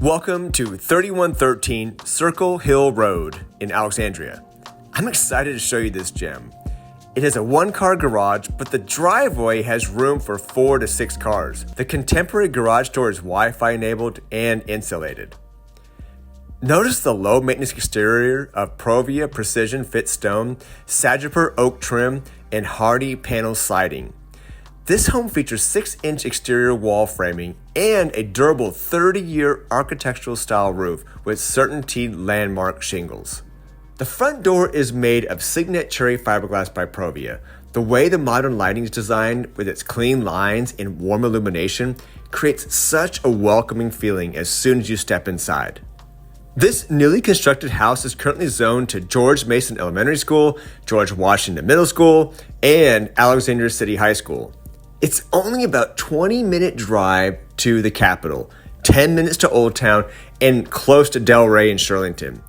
Welcome to 3113 Circle Hill Road in Alexandria. I'm excited to show you this gem. It has a one-car garage, but the driveway has room for 4 to 6 cars. The contemporary garage door is Wi-Fi enabled and insulated. Notice the low-maintenance exterior of Provia Precision Fit Stone, Sagipper oak trim, and Hardy panel siding. This home features 6-inch exterior wall framing and a durable 30-year architectural style roof with Certainty landmark shingles. The front door is made of Signet cherry fiberglass by Provia. The way the modern lighting is designed with its clean lines and warm illumination creates such a welcoming feeling as soon as you step inside. This newly constructed house is currently zoned to George Mason Elementary School, George Washington Middle School, and Alexandria City High School. It's only about 20-minute drive to the Capitol, 10 minutes to Old Town, and close to Del Rey and Shirlington.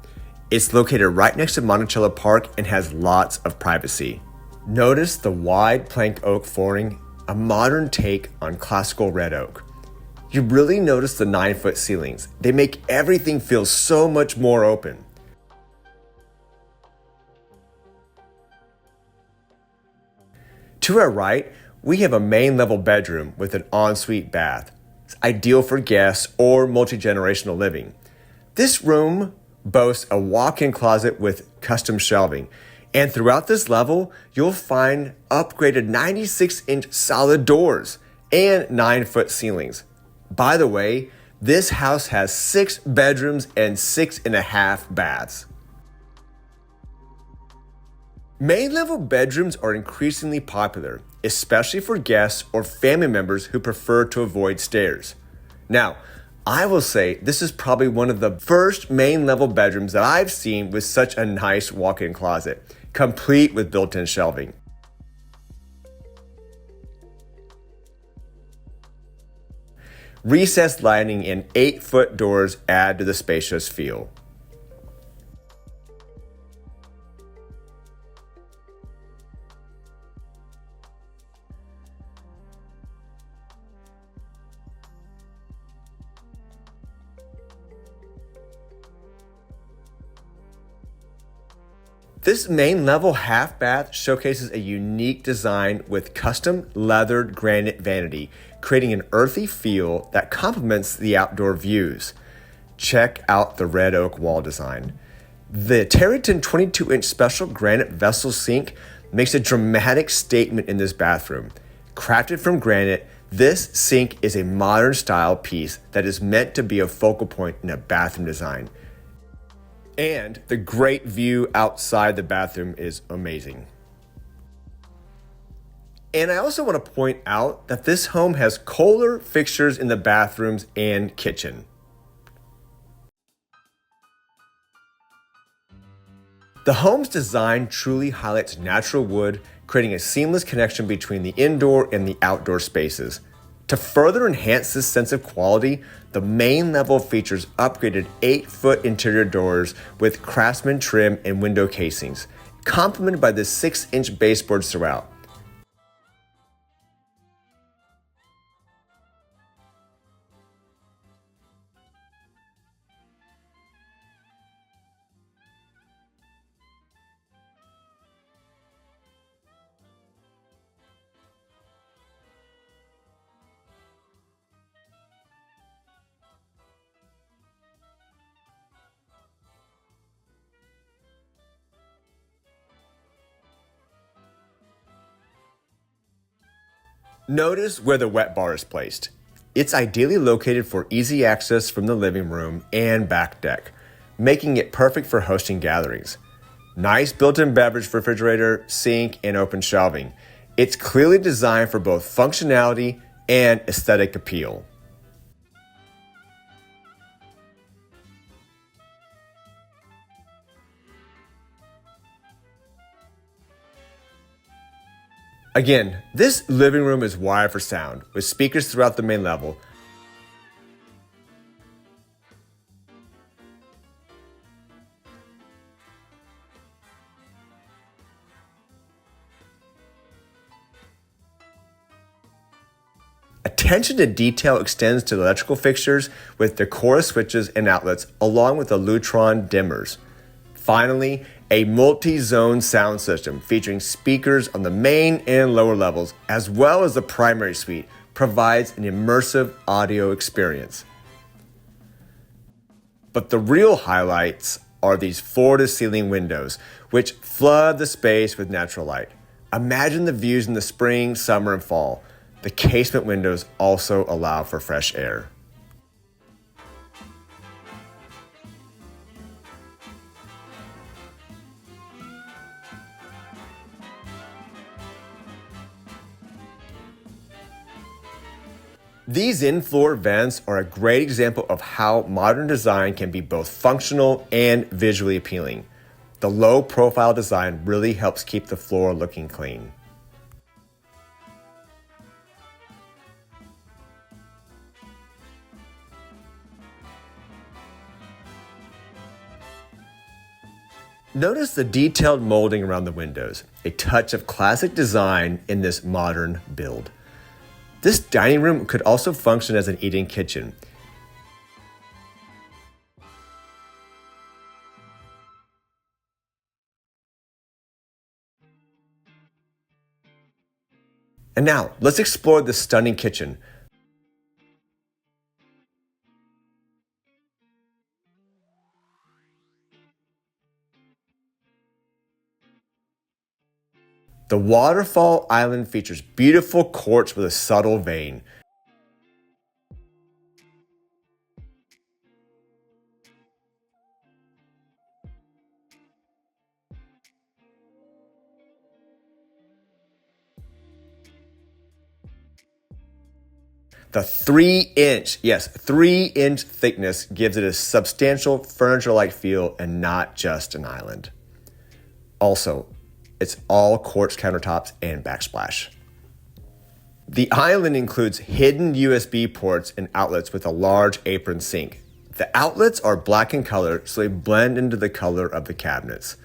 It's located right next to Monticello Park and has lots of privacy. Notice the wide plank oak flooring, a modern take on classical red oak. You really notice the 9-foot ceilings. They make everything feel so much more open. To our right, we have a main level bedroom with an ensuite bath. It's ideal for guests or multi-generational living. This room boasts a walk-in closet with custom shelving. And throughout this level, you'll find upgraded 96-inch solid doors and 9-foot ceilings. By the way, this house has 6 bedrooms and 6.5 baths. Main level bedrooms are increasingly popular, especially for guests or family members who prefer to avoid stairs. Now, I will say this is probably one of the first main level bedrooms that I've seen with such a nice walk-in closet, complete with built-in shelving. Recessed lighting and 8-foot doors add to the spacious feel. This main level half bath showcases a unique design with custom leathered granite vanity, creating an earthy feel that complements the outdoor views. Check out the red oak wall design. The Territon 22-inch special granite vessel sink makes a dramatic statement in this bathroom. Crafted from granite, this sink is a modern style piece that is meant to be a focal point in a bathroom design. And the great view outside the bathroom is amazing. And I also want to point out that this home has Kohler fixtures in the bathrooms and kitchen. The home's design truly highlights natural wood, creating a seamless connection between the indoor and the outdoor spaces. To further enhance this sense of quality, the main level features upgraded 8-foot interior doors with Craftsman trim and window casings, complemented by the 6-inch baseboards throughout. Notice where the wet bar is placed. It's ideally located for easy access from the living room and back deck, making it perfect for hosting gatherings. Nice built-in beverage refrigerator, sink, and open shelving. It's clearly designed for both functionality and aesthetic appeal. Again, this living room is wired for sound, with speakers throughout the main level. A attention to detail extends to the electrical fixtures with Decora switches and outlets, along with the Lutron dimmers. Finally, a multi-zone sound system featuring speakers on the main and lower levels, as well as the primary suite, provides an immersive audio experience. But the real highlights are these floor-to-ceiling windows, which flood the space with natural light. Imagine the views in the spring, summer, and fall. The casement windows also allow for fresh air. These in-floor vents are a great example of how modern design can be both functional and visually appealing. The low-profile design really helps keep the floor looking clean. Notice the detailed molding around the windows, a touch of classic design in this modern build. This dining room could also function as an eat-in kitchen. And now, let's explore this stunning kitchen. The waterfall island features beautiful quartz with a subtle vein. The 3-inch thickness gives it a substantial furniture-like feel and not just an island. Also, it's all quartz countertops and backsplash. The island includes hidden USB ports and outlets with a large apron sink. The outlets are black in color, so they blend into the color of the cabinets.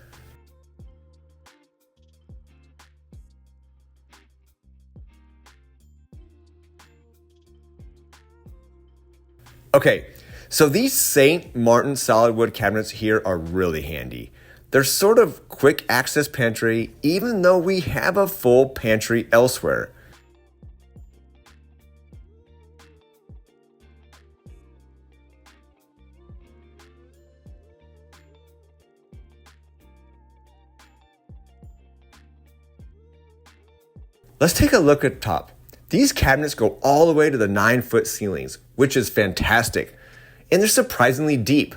Okay, so these St. Martin solid wood cabinets here are really handy. They're sort of quick access pantry, even though we have a full pantry elsewhere. Let's take a look at the top. These cabinets go all the way to the 9-foot ceilings, which is fantastic, and they're surprisingly deep.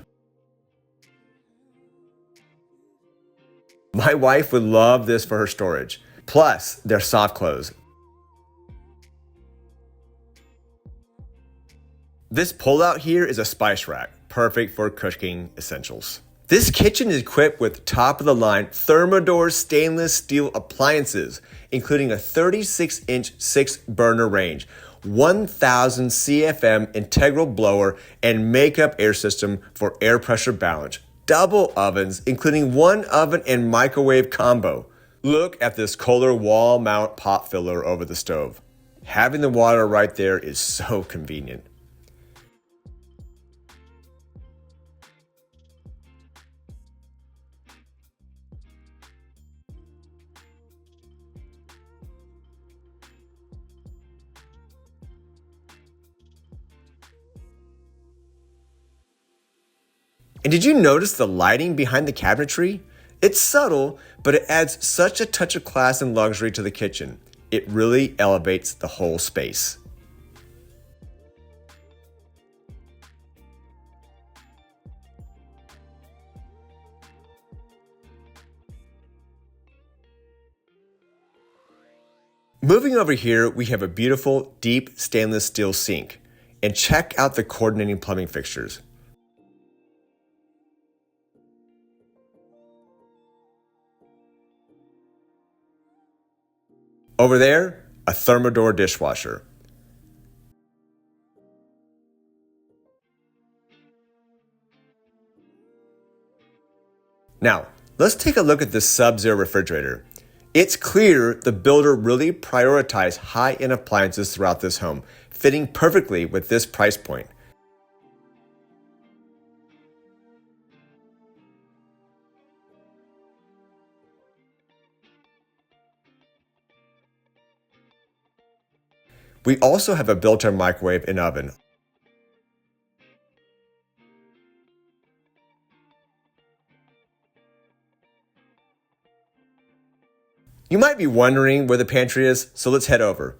My wife would love this for her storage. Plus, they're soft close. This pull-out here is a spice rack, perfect for cooking essentials. This kitchen is equipped with top-of-the-line Thermador stainless steel appliances, including a 36-inch 6-burner range, 1,000 CFM integral blower, and makeup air system for air pressure balance. Double ovens, including one oven and microwave combo. Look at this Kohler wall mount pot filler over the stove. Having the water right there is so convenient. And did you notice the lighting behind the cabinetry? It's subtle, but it adds such a touch of class and luxury to the kitchen. It really elevates the whole space. Moving over here, we have a beautiful, deep stainless steel sink. And check out the coordinating plumbing fixtures. Over there, a Thermador dishwasher. Now, let's take a look at this Sub-Zero refrigerator. It's clear the builder really prioritized high-end appliances throughout this home, fitting perfectly with this price point. We also have a built-in microwave and oven. You might be wondering where the pantry is, so let's head over.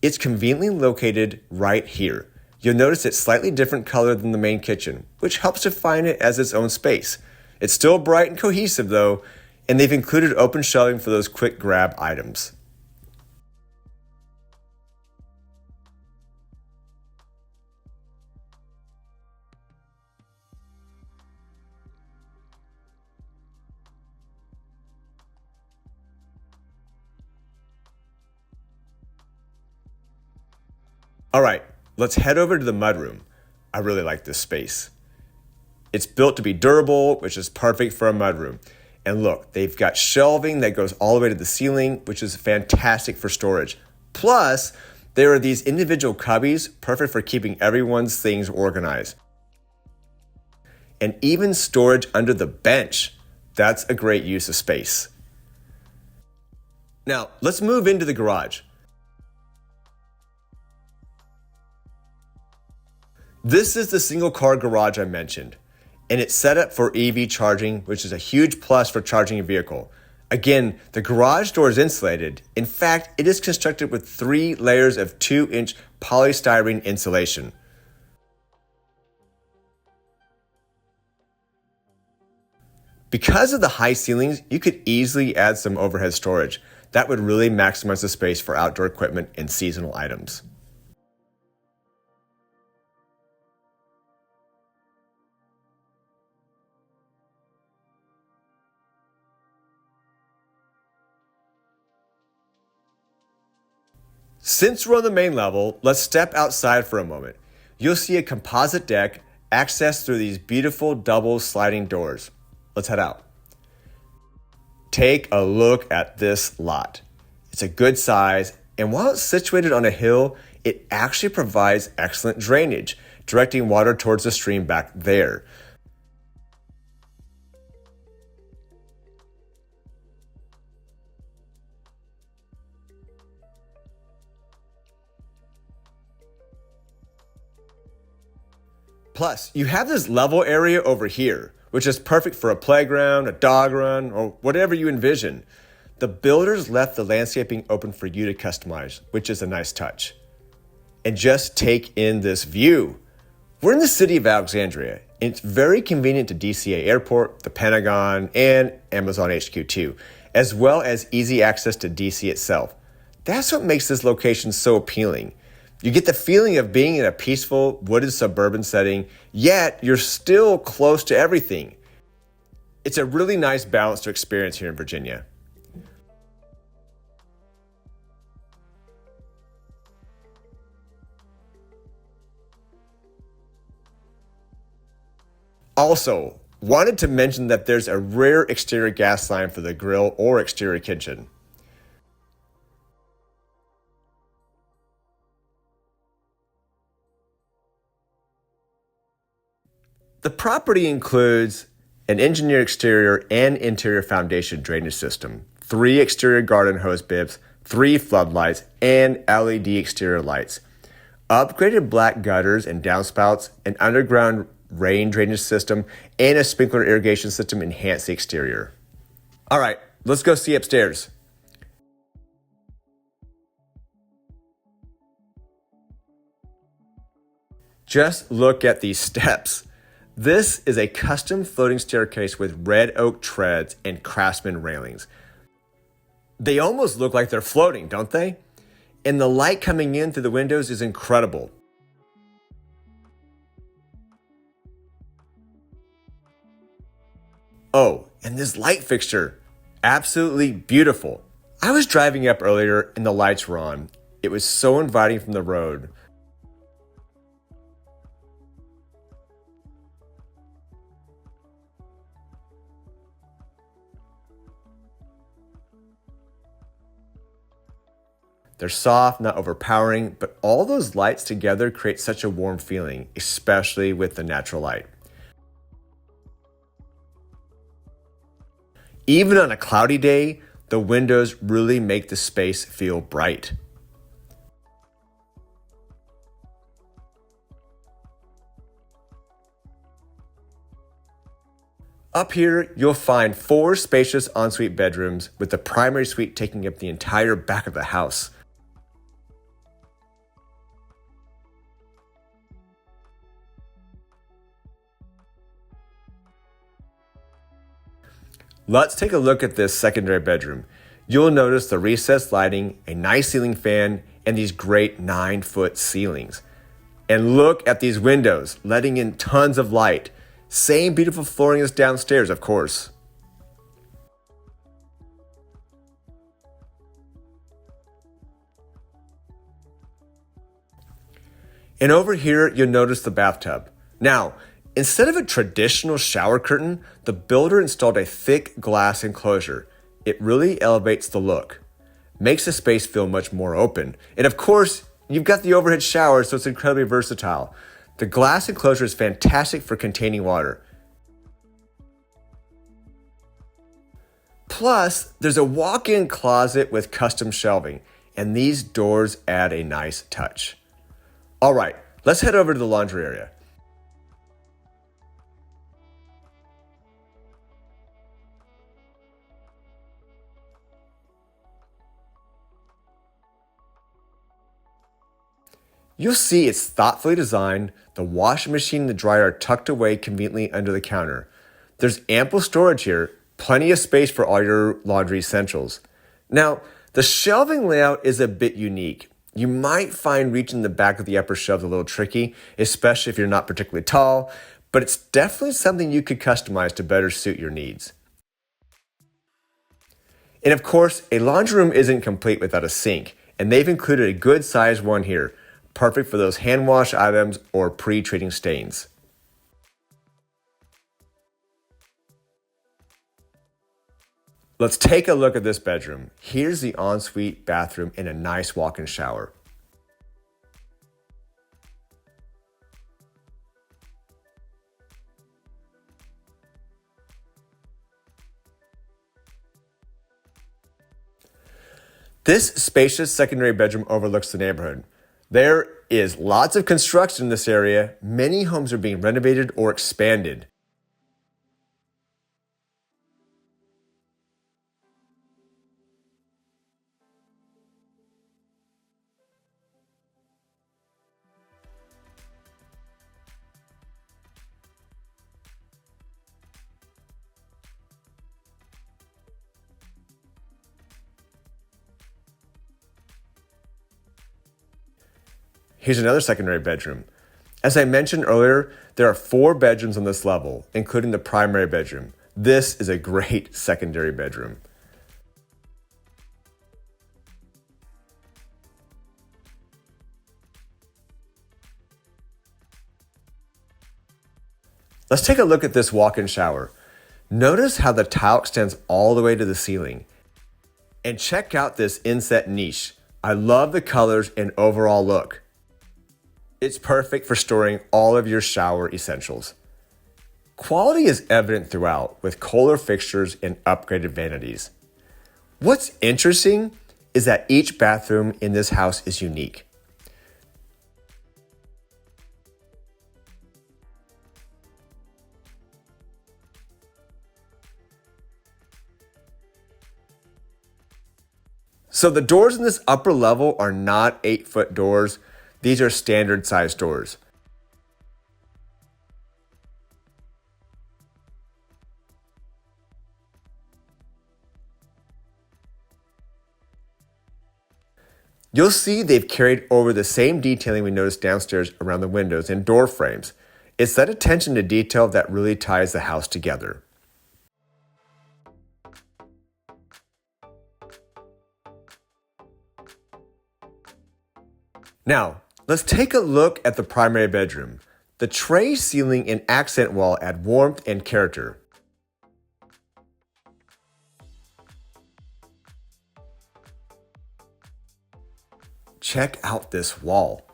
It's conveniently located right here. You'll notice it's slightly different color than the main kitchen, which helps define it as its own space. It's still bright and cohesive though, and they've included open shelving for those quick grab items. All right, let's head over to the mudroom. I really like this space. It's built to be durable, which is perfect for a mudroom. And look, they've got shelving that goes all the way to the ceiling, which is fantastic for storage. Plus, there are these individual cubbies, perfect for keeping everyone's things organized. And even storage under the bench. That's a great use of space. Now, let's move into the garage. This is the single car garage I mentioned, and it's set up for EV charging, which is a huge plus for charging a vehicle. Again, the garage door is insulated. In fact, it is constructed with 3 layers of 2-inch polystyrene insulation. Because of the high ceilings, you could easily add some overhead storage. That would really maximize the space for outdoor equipment and seasonal items. Since we're on the main level, let's step outside for a moment. You'll see a composite deck accessed through these beautiful double sliding doors. Let's head out. Take a look at this lot. It's a good size, and while it's situated on a hill, it actually provides excellent drainage, directing water towards the stream back there. Plus, you have this level area over here, which is perfect for a playground, a dog run, or whatever you envision. The builders left the landscaping open for you to customize, which is a nice touch. And just take in this view. We're in the city of Alexandria, and it's very convenient to DCA Airport, the Pentagon, and Amazon HQ too, as well as easy access to DC itself. That's what makes this location so appealing. You get the feeling of being in a peaceful, wooded suburban setting, yet you're still close to everything. It's a really nice balance to experience here in Virginia. Also, wanted to mention that there's a rear exterior gas line for the grill or exterior kitchen. The property includes an engineered exterior and interior foundation drainage system, 3 exterior garden hose bibs, 3 floodlights, and LED exterior lights, upgraded black gutters and downspouts, an underground rain drainage system, and a sprinkler irrigation system enhance the exterior. All right, let's go see upstairs. Just look at these steps. This is a custom floating staircase with red oak treads and craftsman railings. They almost look like they're floating, don't they? And the light coming in through the windows is incredible. Oh, and this light fixture, absolutely beautiful. I was driving up earlier and the lights were on. It was so inviting from the road. They're soft, not overpowering, but all those lights together create such a warm feeling, especially with the natural light. Even on a cloudy day, the windows really make the space feel bright. Up here, you'll find 4 spacious ensuite bedrooms, with the primary suite taking up the entire back of the house. Let's take a look at this secondary bedroom. You'll notice the recessed lighting, a nice ceiling fan, and these great 9-foot ceilings. And look at these windows, letting in tons of light. Same beautiful flooring as downstairs, of course. And over here, you'll notice the bathtub. Now, instead of a traditional shower curtain, the builder installed a thick glass enclosure. It really elevates the look, makes the space feel much more open. And of course, you've got the overhead shower, so it's incredibly versatile. The glass enclosure is fantastic for containing water. Plus, there's a walk-in closet with custom shelving, and these doors add a nice touch. All right, let's head over to the laundry area. You'll see it's thoughtfully designed. The washing machine and the dryer are tucked away conveniently under the counter. There's ample storage here, plenty of space for all your laundry essentials. Now, the shelving layout is a bit unique. You might find reaching the back of the upper shelves a little tricky, especially if you're not particularly tall, but it's definitely something you could customize to better suit your needs. And of course, a laundry room isn't complete without a sink, and they've included a good sized one here, perfect for those hand wash items or pre-treating stains. Let's take a look at this bedroom. Here's the ensuite bathroom and a nice walk-in shower. This spacious secondary bedroom overlooks the neighborhood. There is lots of construction in this area. Many homes are being renovated or expanded. Here's another secondary bedroom. As I mentioned earlier, there are 4 bedrooms on this level, including the primary bedroom. This is a great secondary bedroom. Let's take a look at this walk-in shower. Notice how the tile extends all the way to the ceiling. And check out this inset niche. I love the colors and overall look. It's perfect for storing all of your shower essentials. Quality is evident throughout with Kohler fixtures and upgraded vanities. What's interesting is that each bathroom in this house is unique. So the doors in this upper level are not 8-foot doors. These are standard size doors. You'll see they've carried over the same detailing we noticed downstairs around the windows and door frames. It's that attention to detail that really ties the house together. Now, let's take a look at the primary bedroom. The tray ceiling and accent wall add warmth and character. Check out this wall.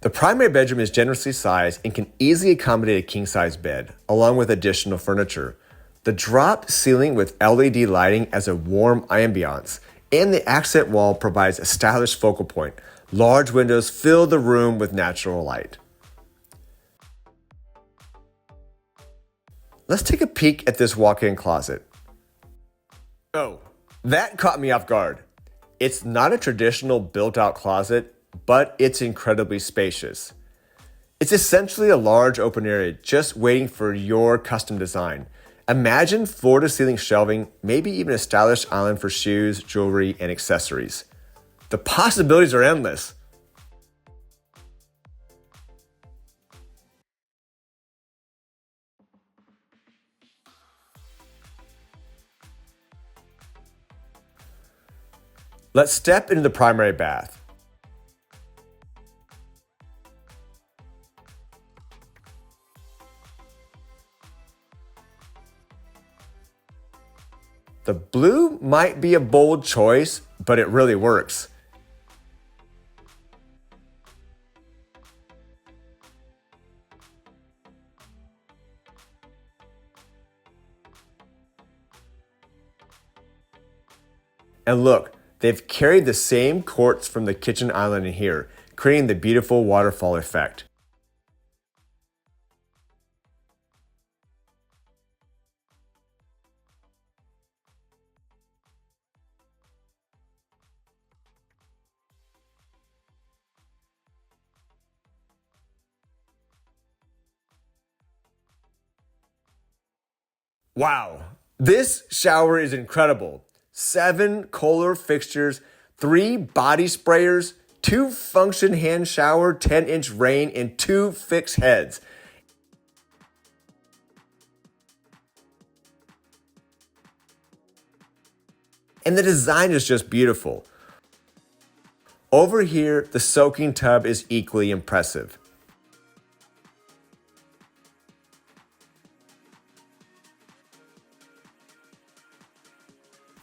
The primary bedroom is generously sized and can easily accommodate a king-size bed, along with additional furniture. The drop ceiling with LED lighting adds a warm ambiance, and the accent wall provides a stylish focal point. Large windows fill the room with natural light. Let's take a peek at this walk-in closet. Oh, that caught me off guard. It's not a traditional built-out closet, but it's incredibly spacious. It's essentially a large open area just waiting for your custom design. Imagine floor-to-ceiling shelving, maybe even a stylish island for shoes, jewelry, and accessories. The possibilities are endless. Let's step into the primary bath. The blue might be a bold choice, but it really works. And look, they've carried the same quartz from the kitchen island in here, creating the beautiful waterfall effect. Wow, this shower is incredible. 7 Kohler fixtures, 3 body sprayers, 2 function hand shower, 10-inch rain, and 2 fixed heads. And the design is just beautiful. Over here, the soaking tub is equally impressive.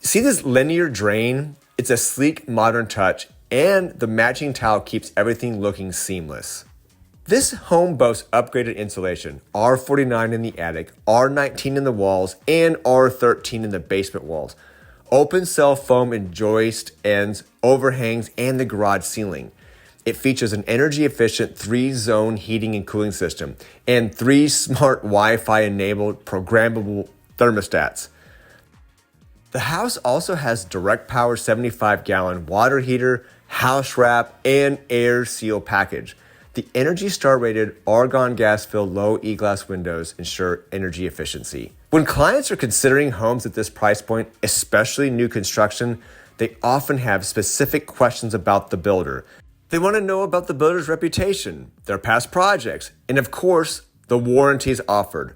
See this linear drain? It's a sleek, modern touch, and the matching tile keeps everything looking seamless. This home boasts upgraded insulation, R49 in the attic, R19 in the walls, and R13 in the basement walls. Open cell foam in joist ends, overhangs, and the garage ceiling. It features an energy-efficient 3-zone heating and cooling system and 3 smart Wi-Fi-enabled programmable thermostats. The house also has direct power 75-gallon water heater, house wrap, and air seal package. The Energy Star rated argon gas filled low E-glass windows ensure energy efficiency. When clients are considering homes at this price point, especially new construction, they often have specific questions about the builder. They want to know about the builder's reputation, their past projects, and of course, the warranties offered.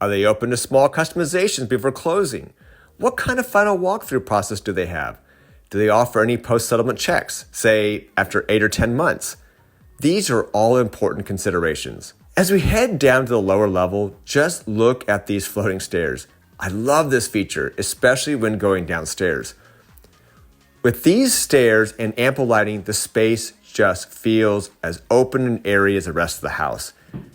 Are they open to small customizations before closing? What kind of final walkthrough process do they have? Do they offer any post-settlement checks, say after 8 or 10 months? These are all important considerations. As we head down to the lower level, just look at these floating stairs. I love this feature, especially when going downstairs. With these stairs and ample lighting, the space just feels as open and airy as the rest of the house.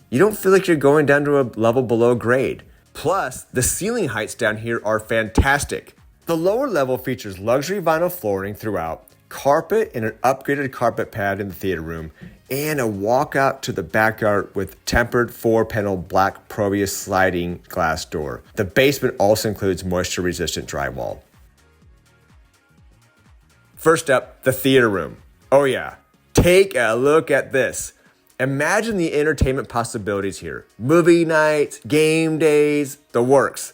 You don't feel like you're going down to a level below grade. Plus, the ceiling heights down here are fantastic. The lower level features luxury vinyl flooring throughout, carpet and an upgraded carpet pad in the theater room, and a walkout to the backyard with tempered 4-panel black Proteus sliding glass door. The basement also includes moisture-resistant drywall. First up, the theater room. Oh yeah, take a look at this. Imagine the entertainment possibilities here. Movie nights, game days, the works.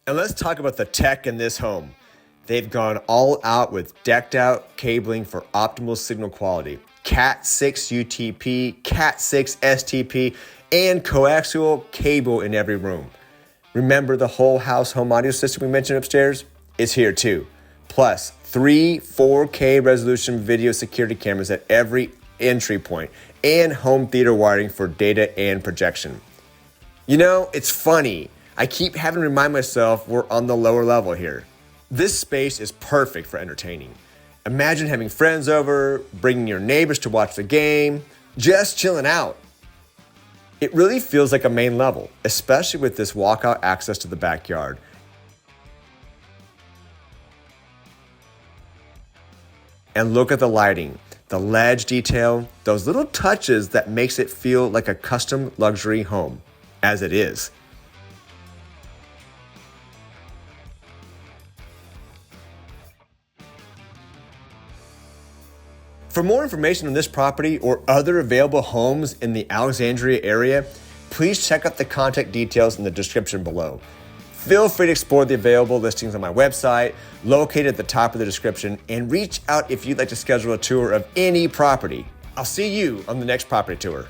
And let's talk about the tech in this home. They've gone all out with decked out cabling for optimal signal quality. Cat 6 UTP, Cat 6 STP, and coaxial cable in every room. Remember the whole house home audio system we mentioned upstairs? It's here too. Plus, 3 4K resolution video security cameras at every entry point and home theater wiring for data and projection. You know, it's funny. I keep having to remind myself we're on the lower level here. This space is perfect for entertaining. Imagine having friends over, bringing your neighbors to watch the game, just chilling out. It really feels like a main level, especially with this walkout access to the backyard. And look at the lighting, the ledge detail, those little touches that makes it feel like a custom luxury home, as it is. For more information on this property or other available homes in the Alexandria area, please check out the contact details in the description below. Feel free to explore the available listings on my website, located at the top of the description, and reach out if you'd like to schedule a tour of any property. I'll see you on the next property tour.